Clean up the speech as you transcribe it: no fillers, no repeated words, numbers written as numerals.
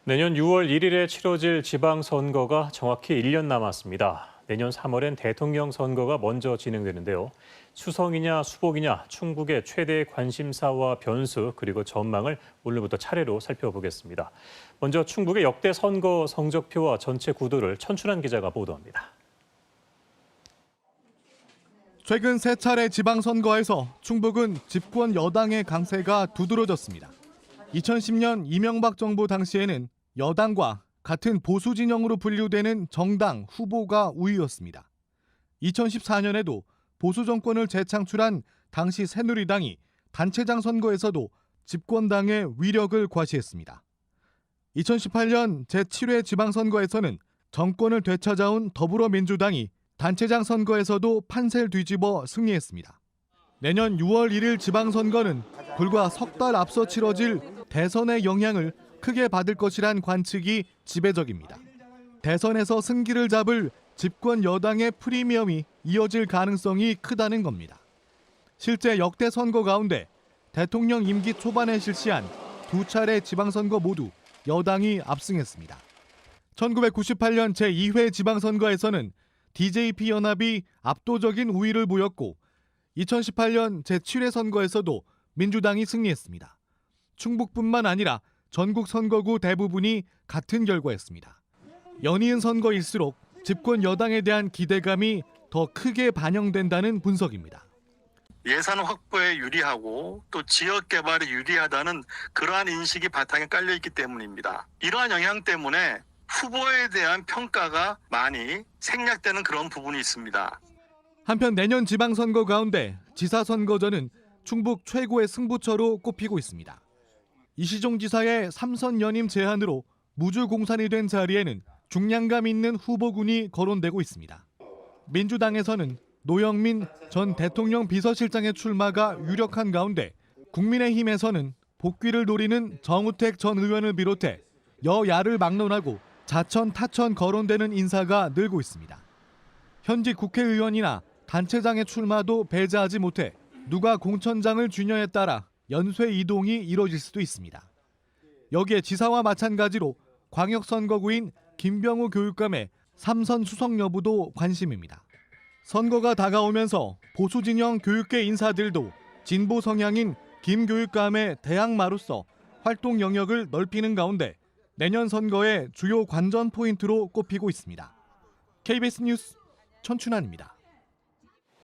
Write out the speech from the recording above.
내년 6월 1일에 치러질 지방선거가 정확히 1년 남았습니다. 내년 3월엔 대통령 선거가 먼저 진행되는데요. 수성이냐 수복이냐 충북의 최대 관심사와 변수 그리고 전망을 오늘부터 차례로 살펴보겠습니다. 먼저 충북의 역대 선거 성적표와 전체 구도를 천춘환 기자가 보도합니다. 최근 세 차례 지방선거에서 충북은 집권 여당의 강세가 두드러졌습니다. 2010년 이명박 정부 당시에는 여당과 같은 보수 진영으로 분류되는 정당 후보가 우위였습니다. 2014년에도 보수 정권을 재창출한 당시 새누리당이 단체장 선거에서도 집권당의 위력을 과시했습니다. 2018년 제7회 지방선거에서는 정권을 되찾아온 더불어민주당이 단체장 선거에서도 판세를 뒤집어 승리했습니다. 내년 6월 1일 지방선거는 불과 석 달 앞서 치러질 대선의 영향을 크게 받을 것이란 관측이 지배적입니다. 대선에서 승기를 잡을 집권 여당의 프리미엄이 이어질 가능성이 크다는 겁니다. 실제 역대 선거 가운데 대통령 임기 초반에 실시한 두 차례 지방선거 모두 여당이 압승했습니다. 1998년 제2회 지방선거에서는 DJP 연합이 압도적인 우위를 보였고 2018년 제7회 선거에서도 민주당이 승리했습니다. 충북뿐만 아니라 전국 선거구 대부분이 같은 결과였습니다. 연이은 선거일수록 집권 여당에 대한 기대감이 더 크게 반영된다는 분석입니다. 예산 확보에 유리하고 또 지역 개발에 유리하다는 그러한 인식이 바탕에 깔려 있기 때문입니다. 이러한 영향 때문에 후보에 대한 평가가 많이 생략되는 그런 부분이 있습니다. 한편 내년 지방선거 가운데 지사선거전은 충북 최고의 승부처로 꼽히고 있습니다. 이시종 지사의 3선 연임 제안으로 무주공산이 된 자리에는 중량감 있는 후보군이 거론되고 있습니다. 민주당에서는 노영민 전 대통령 비서실장의 출마가 유력한 가운데 국민의힘에서는 복귀를 노리는 정우택 전 의원을 비롯해 여야를 막론하고 자천 타천 거론되는 인사가 늘고 있습니다. 현직 국회의원이나 단체장의 출마도 배제하지 못해 누가 공천장을 주냐에 따라 연쇄 이동이 이뤄질 수도 있습니다. 여기에 지사와 마찬가지로 광역선거구인 김병우 교육감의 3선 수석 여부도 관심입니다. 선거가 다가오면서 보수 진영 교육계 인사들도 진보 성향인 김 교육감의 대항마로서 활동 영역을 넓히는 가운데 내년 선거의 주요 관전 포인트로 꼽히고 있습니다. KBS 뉴스 천춘환입니다.